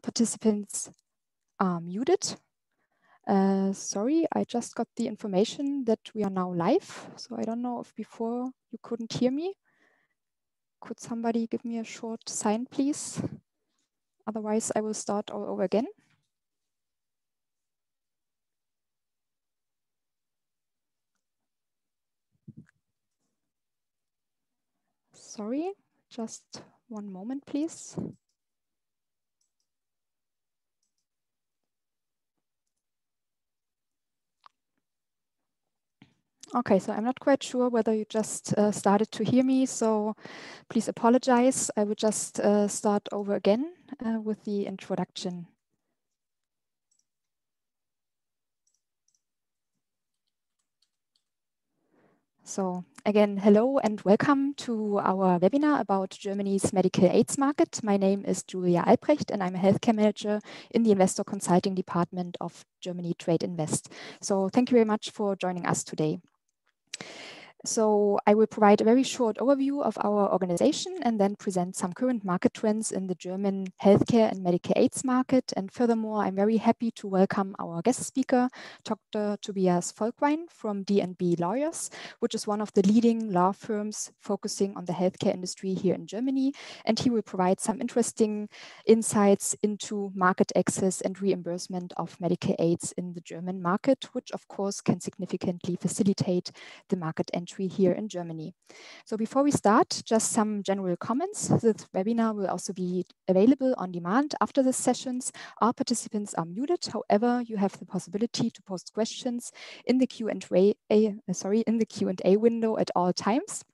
Participants are muted. Sorry, I just got the information that we are now live. So I don't know if before you couldn't hear me. Could somebody give me a short sign, please? Otherwise, I will start all over again. Sorry, just one moment, please. Okay, so I'm not quite sure whether you just started to hear me, so please apologize. I will just start over again with the introduction. So again, hello and welcome to our webinar about Germany's medical aids market. My name is Julia Albrecht and I'm a healthcare manager in the investor consulting department of Germany Trade Invest. So thank you very much for joining us today. So I will provide a very short overview of our organization and then present some current market trends in the German healthcare and medical aids market. And furthermore, I'm very happy to welcome our guest speaker, Dr. Tobias Volkwein from D&B Lawyers, which is one of the leading law firms focusing on the healthcare industry here in Germany. And he will provide some interesting insights into market access and reimbursement of medical aids in the German market, which of course can significantly facilitate the market entry here in Germany. So before we start, just some general comments. This webinar will also be available on demand after the sessions. All participants are muted. However, you have the possibility to post questions in the Q&A window at all times.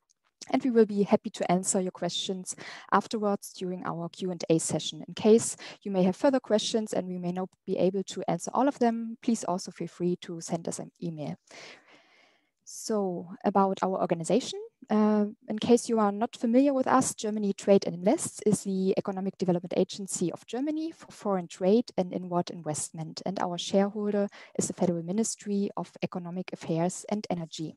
And we will be happy to answer your questions afterwards during our Q&A session. In case you may have further questions and we may not be able to answer all of them, please also feel free to send us an email. So about our organization, in case you are not familiar with us, Germany Trade and Invest is the economic development agency of Germany for foreign trade and inward investment. And our shareholder is the Federal Ministry of Economic Affairs and Energy.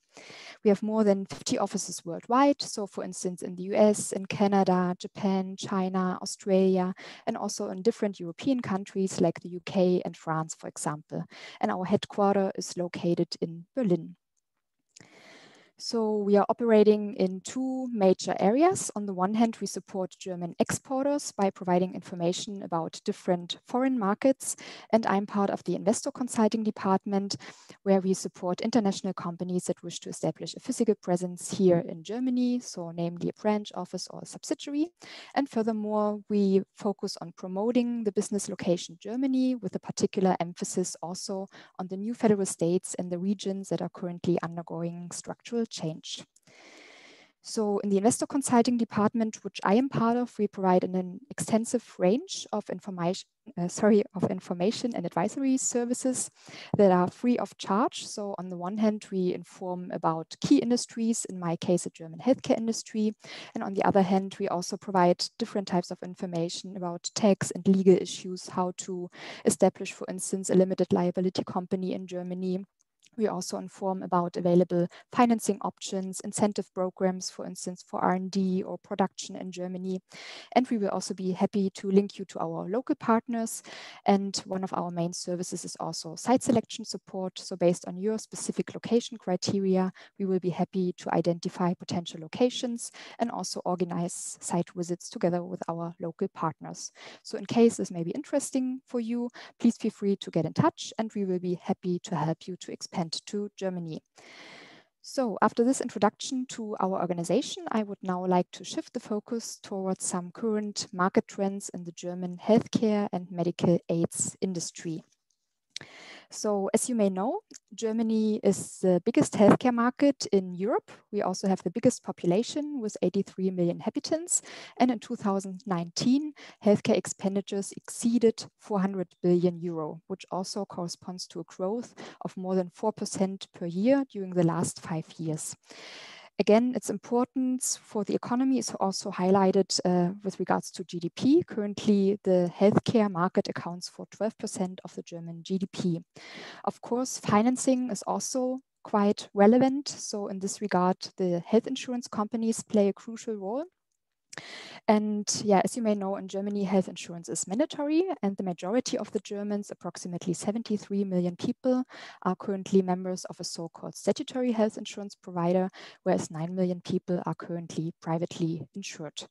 We have more than 50 offices worldwide. So for instance, in the US, in Canada, Japan, China, Australia, and also in different European countries like the UK and France, for example. And our headquarters is located in Berlin. So we are operating in two major areas. On the one hand, we support German exporters by providing information about different foreign markets. And I'm part of the investor consulting department, where we support international companies that wish to establish a physical presence here in Germany, so namely a branch office or a subsidiary. And furthermore, we focus on promoting the business location Germany with a particular emphasis also on the new federal states and the regions that are currently undergoing structural change. So in the investor consulting department, which I am part of, we provide an extensive range of information and advisory services that are free of charge. So on the one hand, we inform about key industries, in my case, the German healthcare industry. And on the other hand, we also provide different types of information about tax and legal issues, how to establish, for instance, a limited liability company in Germany. We also inform about available financing options, incentive programs, for instance, for R&D or production in Germany. And we will also be happy to link you to our local partners. And one of our main services is also site selection support. So based on your specific location criteria, we will be happy to identify potential locations and also organize site visits together with our local partners. So in case this may be interesting for you, please feel free to get in touch and we will be happy to help you to expand to Germany. So after this introduction to our organization, I would now like to shift the focus towards some current market trends in the German healthcare and medical aids industry. So as you may know, Germany is the biggest healthcare market in Europe. We also have the biggest population with 83 million inhabitants. And in 2019, healthcare expenditures exceeded 400 billion euro, which also corresponds to a growth of more than 4% per year during the last 5 years. Again, its importance for the economy is also highlighted with regards to GDP. Currently, the healthcare market accounts for 12% of the German GDP. Of course, financing is also quite relevant. So in this regard, the health insurance companies play a crucial role. And yeah, as you may know, in Germany, health insurance is mandatory, and the majority of the Germans, approximately 73 million people, are currently members of a so-called statutory health insurance provider, whereas 9 million people are currently privately insured.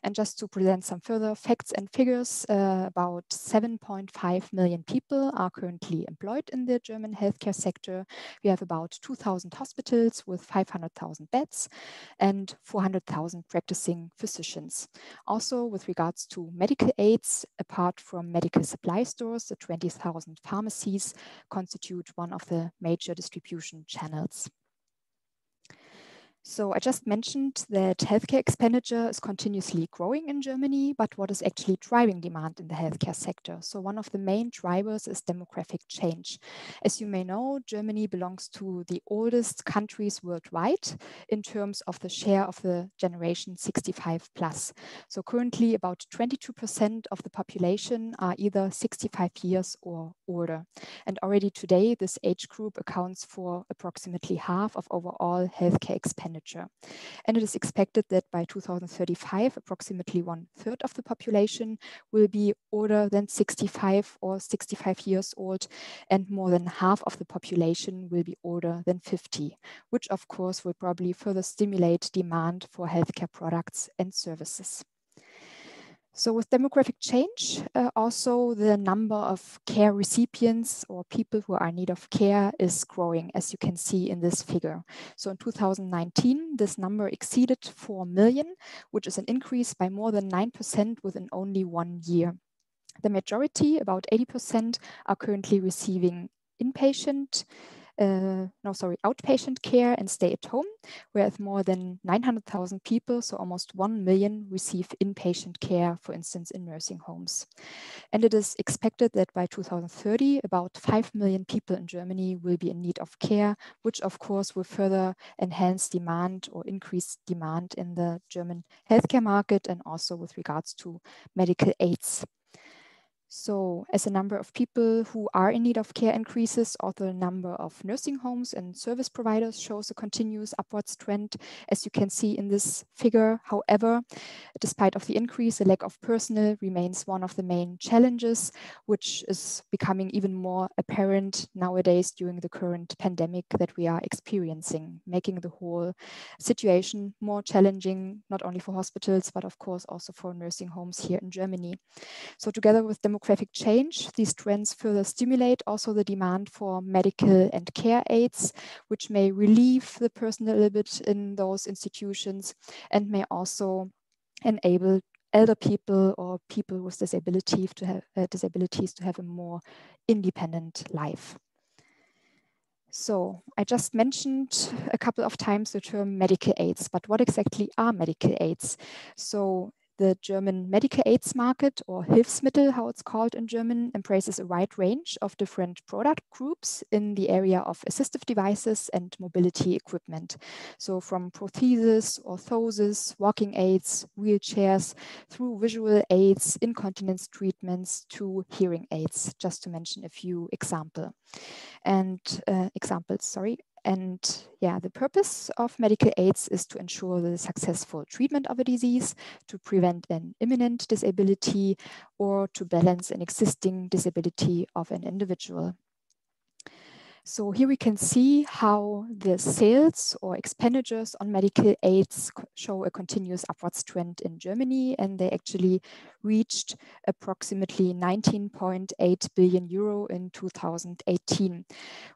And just to present some further facts and figures, about 7.5 million people are currently employed in the German healthcare sector. We have about 2,000 hospitals with 500,000 beds and 400,000 practicing physicians. Also, with regards to medical aids, apart from medical supply stores, the 20,000 pharmacies constitute one of the major distribution channels. So I just mentioned that healthcare expenditure is continuously growing in Germany, but what is actually driving demand in the healthcare sector? So one of the main drivers is demographic change. As you may know, Germany belongs to the oldest countries worldwide in terms of the share of the generation 65 plus. So currently about 22% of the population are either 65 years or older. And already today, this age group accounts for approximately half of overall healthcare expenditure. And it is expected that by 2035, approximately 1/3 of the population will be older than 65 or 65 years old, and more than half of the population will be older than 50, which of course will probably further stimulate demand for healthcare products and services. So with demographic change, also the number of care recipients or people who are in need of care is growing, as you can see in this figure. So in 2019, this number exceeded 4 million, which is an increase by more than 9% within only 1 year. The majority, about 80%, are currently receiving outpatient care and stay at home, whereas more than 900,000 people, so almost 1 million, receive inpatient care, for instance, in nursing homes. And it is expected that by 2030, about 5 million people in Germany will be in need of care, which of course will further enhance demand or increase demand in the German healthcare market and also with regards to medical aids. So as the number of people who are in need of care increases, also the number of nursing homes and service providers shows a continuous upwards trend, as you can see in this figure. However, despite of the increase, the lack of personnel remains one of the main challenges, which is becoming even more apparent nowadays during the current pandemic that we are experiencing, making the whole situation more challenging, not only for hospitals, but of course also for nursing homes here in Germany. So together with demographic change, these trends further stimulate also the demand for medical and care aids, which may relieve the personnel a little bit in those institutions and may also enable elder people or people with disabilities to have a more independent life. So I just mentioned a couple of times the term medical aids, but what exactly are medical aids? So the German medical aids market, or Hilfsmittel, how it's called in German, embraces a wide range of different product groups in the area of assistive devices and mobility equipment. So from prosthesis, orthosis, walking aids, wheelchairs, through visual aids, incontinence treatments to hearing aids, just to mention a few examples. And yeah, the purpose of medical aids is to ensure the successful treatment of a disease, to prevent an imminent disability, or to balance an existing disability of an individual. So here we can see how the sales or expenditures on medical aids show a continuous upwards trend in Germany, and they actually reached approximately 19.8 billion euro in 2018,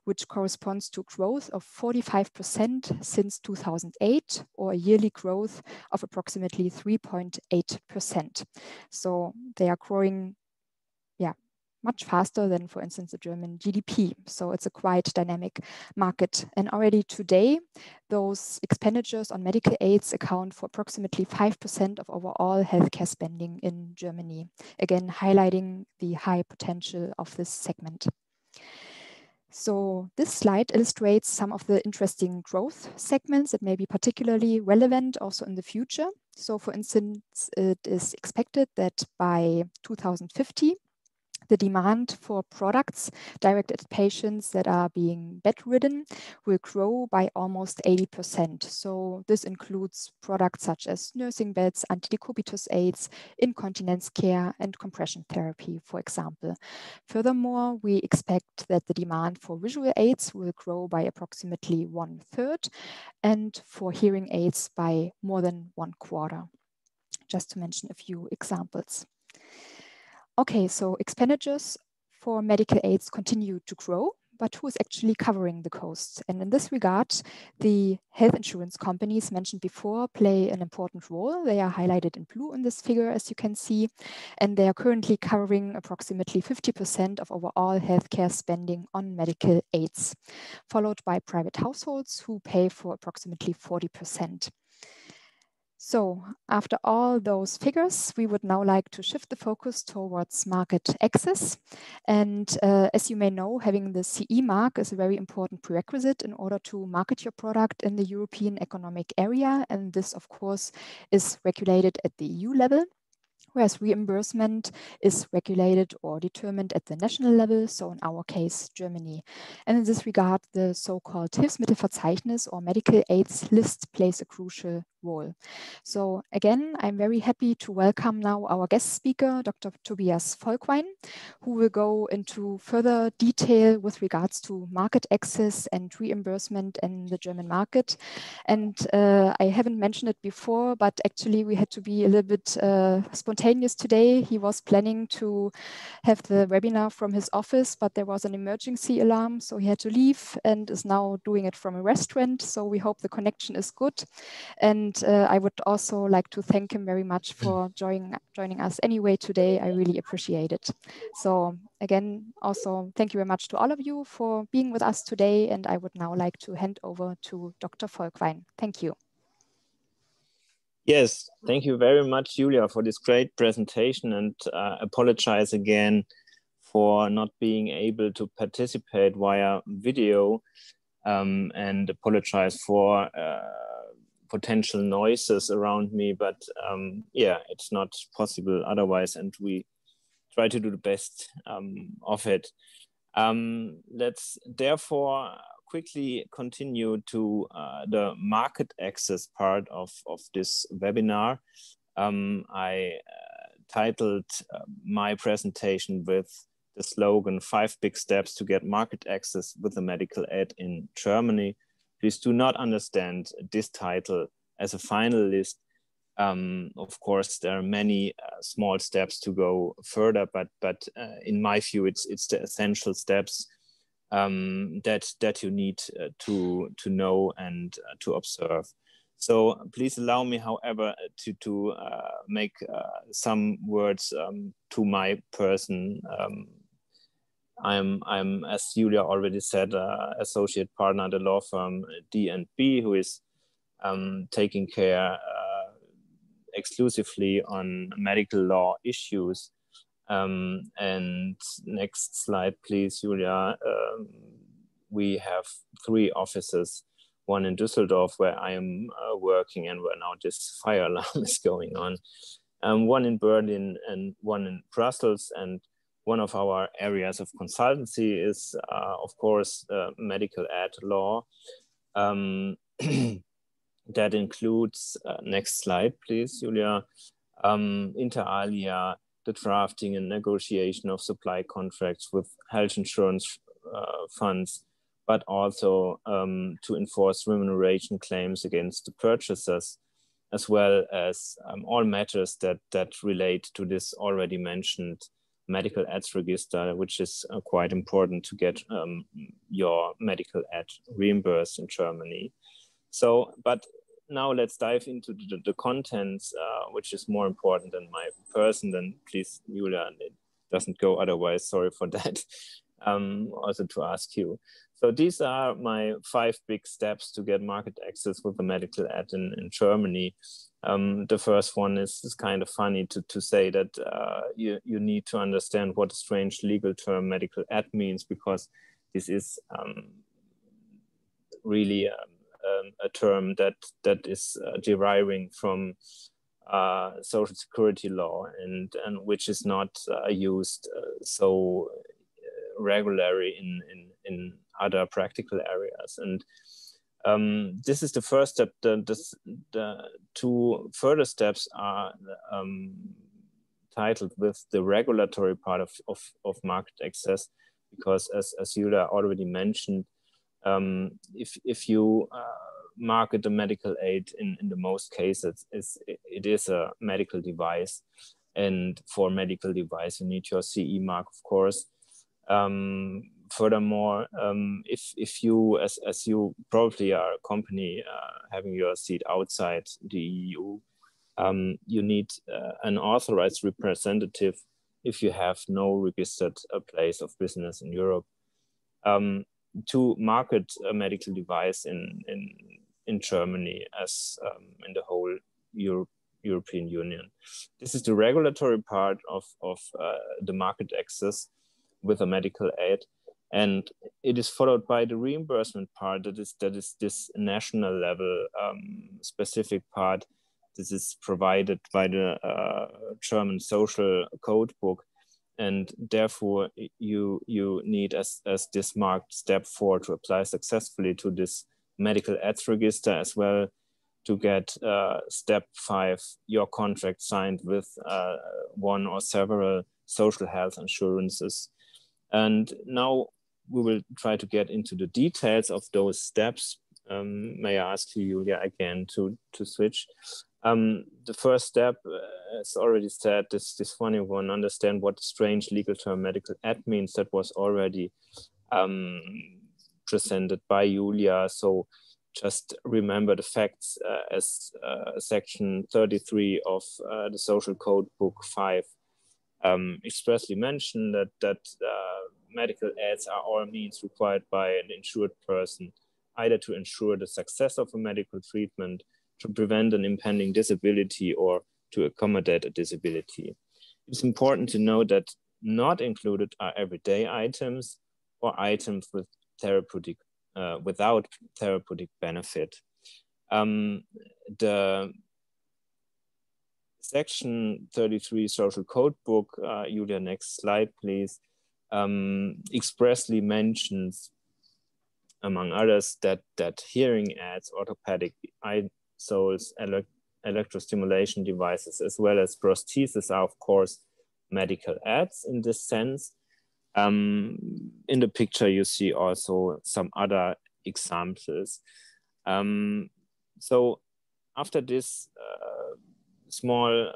which corresponds to growth of 45% since 2008, or a yearly growth of approximately 3.8%. So they are growing, much faster than, for instance, the German GDP. So it's a quite dynamic market. And already today, those expenditures on medical aids account for approximately 5% of overall healthcare spending in Germany. Again, highlighting the high potential of this segment. So this slide illustrates some of the interesting growth segments that may be particularly relevant also in the future. So for instance, it is expected that by 2050, The demand for products directed at patients that are being bedridden will grow by almost 80%. So this includes products such as nursing beds, antidecubitus aids, incontinence care, and compression therapy, for example. Furthermore, we expect that the demand for visual aids will grow by approximately 1/3 and for hearing aids by more than 1/4, just to mention a few examples. Okay, so expenditures for medical aids continue to grow, but who is actually covering the costs? And in this regard, the health insurance companies mentioned before play an important role. They are highlighted in blue in this figure, as you can see, and they are currently covering approximately 50% of overall healthcare spending on medical aids, followed by private households who pay for approximately 40%. So after all those figures, we would now like to shift the focus towards market access. And as you may know, having the CE mark is a very important prerequisite in order to market your product in the European Economic Area. And this, of course, is regulated at the EU level, whereas reimbursement is regulated or determined at the national level, so in our case, Germany. And in this regard, the so-called Hilfsmittelverzeichnis or medical aids list plays a crucial role. So again, I'm very happy to welcome now our guest speaker, Dr. Tobias Volkwein, who will go into further detail with regards to market access and reimbursement in the German market. And I haven't mentioned it before, but actually we had to be a little bit spontaneous today. He was planning to have the webinar from his office, but there was an emergency alarm, so he had to leave and is now doing it from a restaurant. So we hope the connection is good. And I would also like to thank him very much for joining us anyway today. I really appreciate it. So again, also thank you very much to all of you for being with us today. And I would now like to hand over to Dr. Volkwein. Thank you. Yes, thank you very much, Julia, for this great presentation, and apologize again for not being able to participate via video, and apologize for potential noises around me, but yeah, it's not possible otherwise, and we try to do the best of it. Let's therefore quickly continue to the market access part of this webinar. I titled my presentation with the slogan 5 big steps to get market access with a medical aid in Germany. Please do not understand this title as a final list. Of course, there are many small steps to go further, but in my view, it's the essential steps that you need to know and to observe. So please allow me, however, to make some words to my person. I'm, as Julia already said, associate partner at the law firm D&B, who is taking care exclusively on medical law issues. And next slide, please, Julia. We have 3 offices, one in Düsseldorf, where I am working and where now this fire alarm is going on, one in Berlin and one in Brussels. And one of our areas of consultancy is, of course, medical aid law. That includes, next slide, please, Julia, inter alia, the drafting and negotiation of supply contracts with health insurance funds, but also to enforce remuneration claims against the purchasers, as well as all matters that relate to this already mentioned medical aids register, which is quite important to get your medical aid reimbursed in Germany. So, but now let's dive into the contents, which is more important than my person. Then please, Julia, it doesn't go otherwise, sorry for that. Also to ask you. So these are my 5 big steps to get market access with the medical aid in Germany. The first one is kind of funny to say that you need to understand what a strange legal term medical aid means, because this is really a term that is deriving from social security law, and which is not used so regularly in other practical areas. And this is the first step. The two further steps are titled with the regulatory part of market access, because as Julia already mentioned, if you market a medical aid in the most cases, it is a medical device, and for medical device you need your CE mark, of course. Furthermore, if you, as you probably are a company having your seat outside the EU, you need an authorized representative if you have no registered place of business in Europe to market a medical device in Germany as in the whole European Union. This is the regulatory part of the market access with a medical aid, and it is followed by the reimbursement part. That is this national level specific part. This is provided by the German social code book, and therefore you need as this marked step 4 to apply successfully to this medical ads register, as well to get step 5, your contract signed with one or several social health insurances. And now we will try to get into the details of those steps. May I ask you, Julia, again to switch? The first step, as already said, this funny one, understand what the strange legal term medical ad means. That was already presented by Julia. So just remember the facts as section 33 of the Social Code Book 5 expressly mentioned that medical ads are all means required by an insured person, either to ensure the success of a medical treatment, to prevent an impending disability, or to accommodate a disability. It's important to know that not included are everyday items or items with therapeutic, without therapeutic benefit. The section 33 Social Code Book, Julia, next slide, please, expressly mentions, among others, that hearing aids, orthopedic eye soles, electrostimulation devices, as well as prostheses are, of course, medical aids in this sense. In the picture, you see also some other examples. So after this small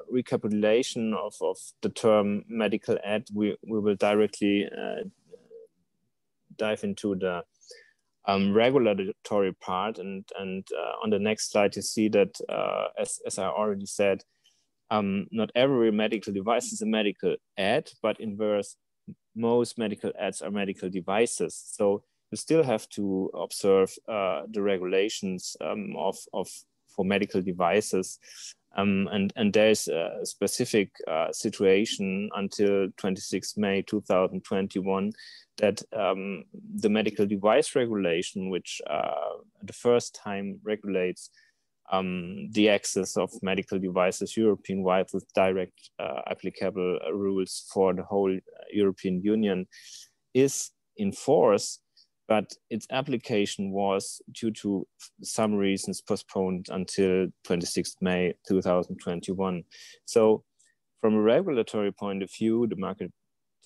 recapitulation of the term medical aid, we will directly dive into the regulatory part, and on the next slide you see that as I already said, not every medical device is a medical aid, but inverse, most medical aids are medical devices. So you still have to observe the regulations for medical devices, and there's a specific situation until 26 May 2021 that the medical device regulation, which the first time regulates the access of medical devices European-wide with direct applicable rules for the whole European Union, is in force, but its application was, due to some reasons, postponed until 26 May 2021. So from a regulatory point of view, the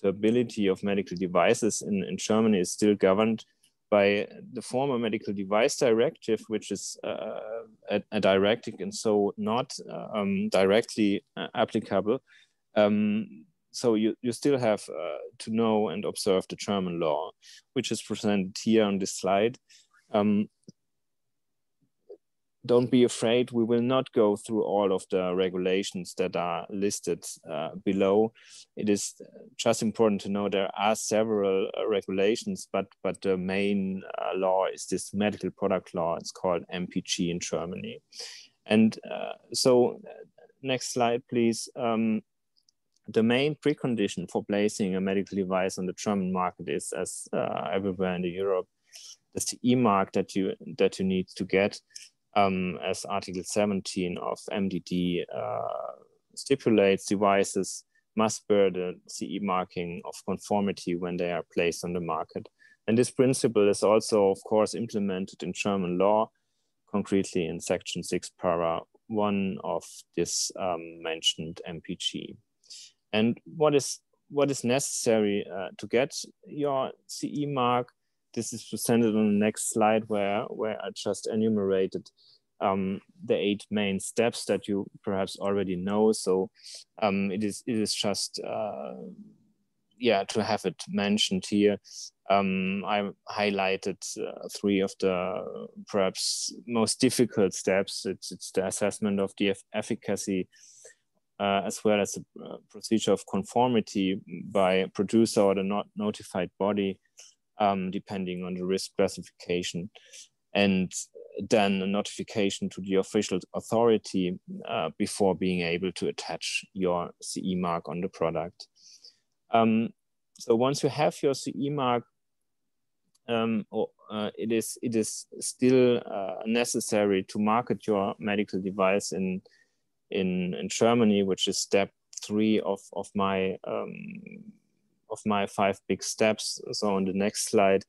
marketability of medical devices in Germany is still governed by the former Medical Device Directive, which is a directive and so not directly applicable. So you still have to know and observe the German law, which is presented here on this slide. Don't be afraid, we will not go through all of the regulations that are listed below. It is just important to know there are several regulations, but the main law is this medical product law. It's called MPG in Germany. And so next slide, please. The main precondition for placing a medical device on the German market is, as everywhere in Europe, the CE mark that you need to get. as Article 17 of MDD stipulates, devices must bear the CE marking of conformity when they are placed on the market. And this principle is also, of course, implemented in German law, concretely in Section 6, Para 1 of this mentioned MPG. And what is necessary to get your CE mark? This is presented on the next slide, where I just enumerated the 8 main steps that you perhaps already know. So it is just to have it mentioned here. I highlighted 3 of the perhaps most difficult steps. It's the assessment of the efficacy, as well as the procedure of conformity by a producer or the not notified body, depending on the risk classification, and then a notification to the official authority before being able to attach your CE mark on the product. So once you have your CE mark, it is still necessary to market your medical device in Germany, which is step 3 of my 5 big steps. So on the next slide,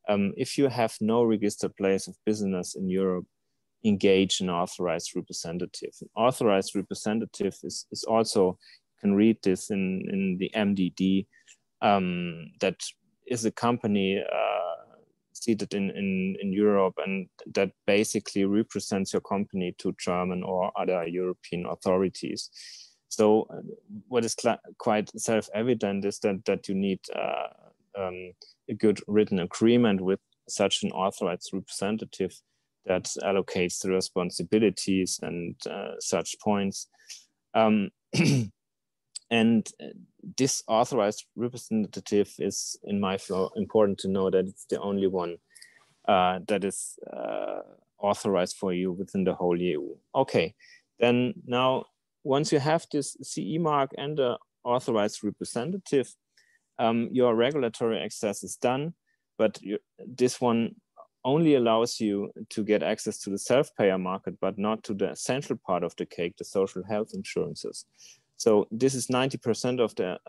if you have no registered place of business in Europe, engage an authorized representative. An authorized representative is also, you can read this in the MDD, that is a company seated in Europe, and that basically represents your company to German or other European authorities. So what is quite self-evident is that you need a good written agreement with such an authorized representative that allocates the responsibilities and such points. And this authorized representative is, in my view, important to know that it's the only one that is authorized for you within the whole EU. Okay, then now, once you have this CE mark and the authorized representative, your regulatory access is done, but this one only allows you to get access to the self-payer market, but not to the essential part of the cake, the social health insurances. So this is 90% of the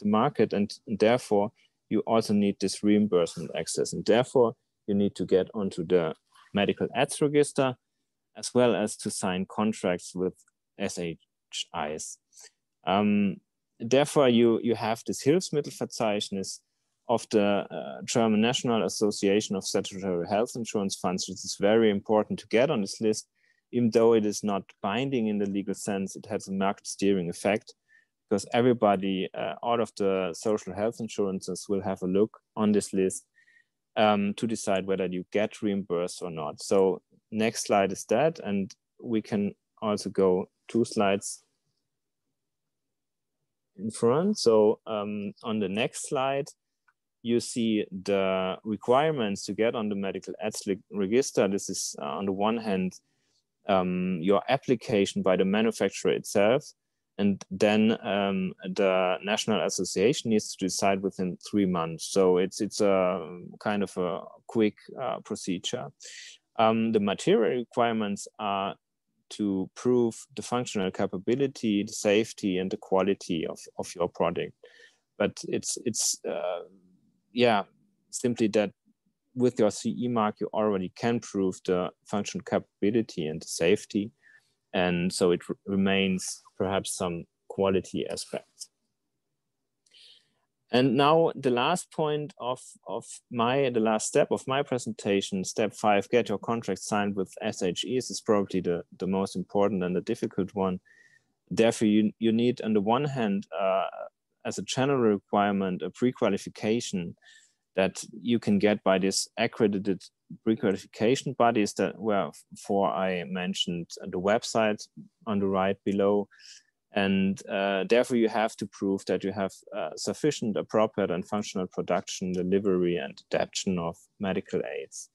market, and therefore you also need this reimbursement access, and therefore you need to get onto the medical ads register, as well as to sign contracts with SHIs. Therefore, you have this Hilfsmittelverzeichnis of the German National Association of Statutory Health Insurance Funds, which is very important to get on this list. Even though it is not binding in the legal sense, it has a market steering effect, because everybody out of the social health insurances will have a look on this list to decide whether you get reimbursed or not. So next slide is that, and we can also go 2 slides in front. So on the next slide, you see the requirements to get on the medical ads register. This is on the one hand, your application by the manufacturer itself, and then the National Association needs to decide within 3 months. So it's a kind of a quick procedure. The material requirements are to prove the functional capability, the safety, and the quality of your product. But it's simply that with your CE mark, you already can prove the functional capability and the safety. And so it remains perhaps some quality aspects. And now the last point the last step of my presentation, step 5, get your contract signed with SHEs, is probably the most important and the difficult one. Therefore, you need, on the one hand, as a general requirement, a pre-qualification that you can get by this accredited pre-qualification bodies that wherefore I mentioned the website on the right below. And therefore you have to prove that you have sufficient, appropriate and functional production, delivery and adaptation of medical aids.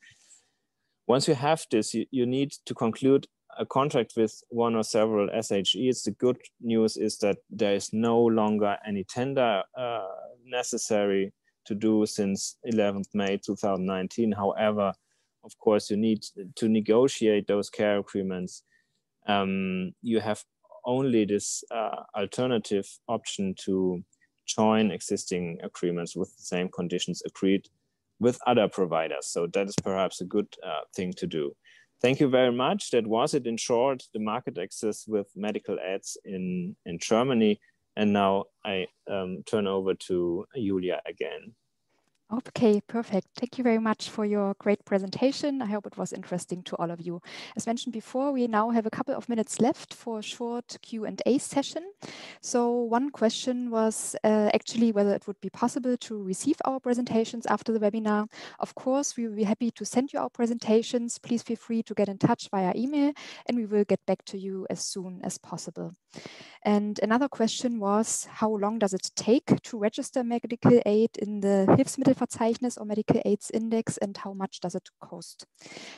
Once you have this, you need to conclude a contract with one or several SHEs. The good news is that there is no longer any tender necessary to do since 11th May 2019. However, of course, you need to negotiate those care agreements, you have only this alternative option to join existing agreements with the same conditions agreed with other providers. So that is perhaps a good thing to do. Thank you very much. That was it in short, the market access with medical aids in Germany. And now I turn over to Julia again. Okay, perfect. Thank you very much for your great presentation. I hope it was interesting to all of you. As mentioned before, we now have a couple of minutes left for a short Q&A session. So one question was actually whether it would be possible to receive our presentations after the webinar. Of course, we will be happy to send you our presentations. Please feel free to get in touch via email, and we will get back to you as soon as possible. And another question was, how long does it take to register medical aid in the Hilfsmittelverzeichnis or Medical Aids Index, and how much does it cost?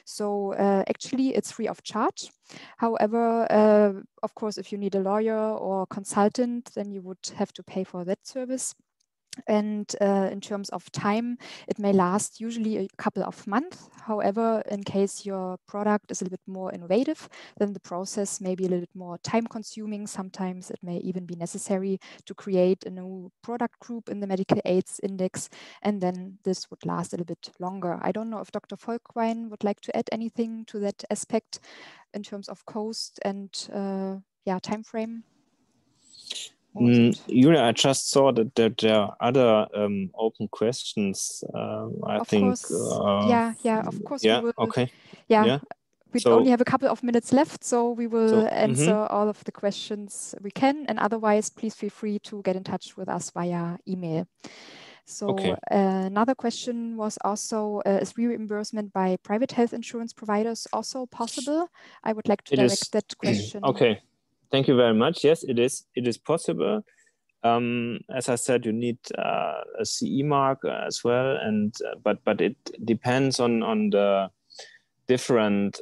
So actually, it's free of charge. However, of course, if you need a lawyer or consultant, then you would have to pay for that service. And in terms of time, it may last usually a couple of months. However, in case your product is a little bit more innovative, then the process may be a little bit more time consuming. Sometimes it may even be necessary to create a new product group in the Medical Aids Index, and then this would last a little bit longer. I don't know if Dr. Volkwein would like to add anything to that aspect in terms of cost and time frame. Julia, I just saw that there are other open questions. I think. Of course. Yeah. We will, okay. Yeah. We only have a couple of minutes left, so we will answer all of the questions we can. And otherwise, please feel free to get in touch with us via email. So another question was also, is reimbursement by private health insurance providers also possible? I would like to direct that question. Okay. Thank you very much. Yes, it is. It is possible. As I said, you need a CE mark as well, and but it depends on the different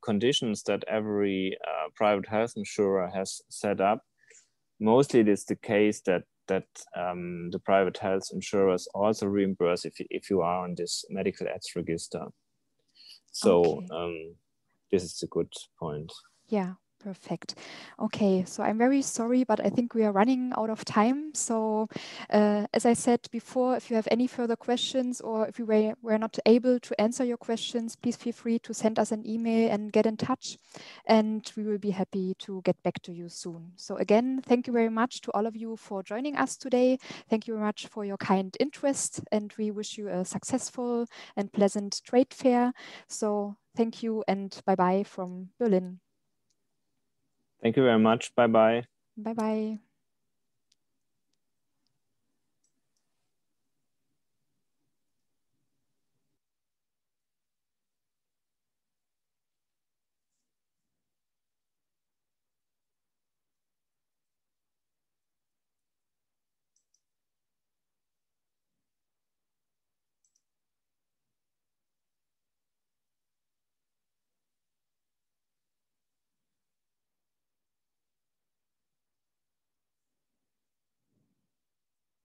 conditions that every private health insurer has set up. Mostly, it is the case that the private health insurers also reimburse if you are on this medical aids register. So this is a good point. Yeah. Perfect. Okay, so I'm very sorry, but I think we are running out of time. So as I said before, if you have any further questions or if we were not able to answer your questions, please feel free to send us an email and get in touch, and we will be happy to get back to you soon. So again, thank you very much to all of you for joining us today. Thank you very much for your kind interest, and we wish you a successful and pleasant trade fair. So thank you and bye-bye from Berlin. Thank you very much. Bye-bye. Bye-bye.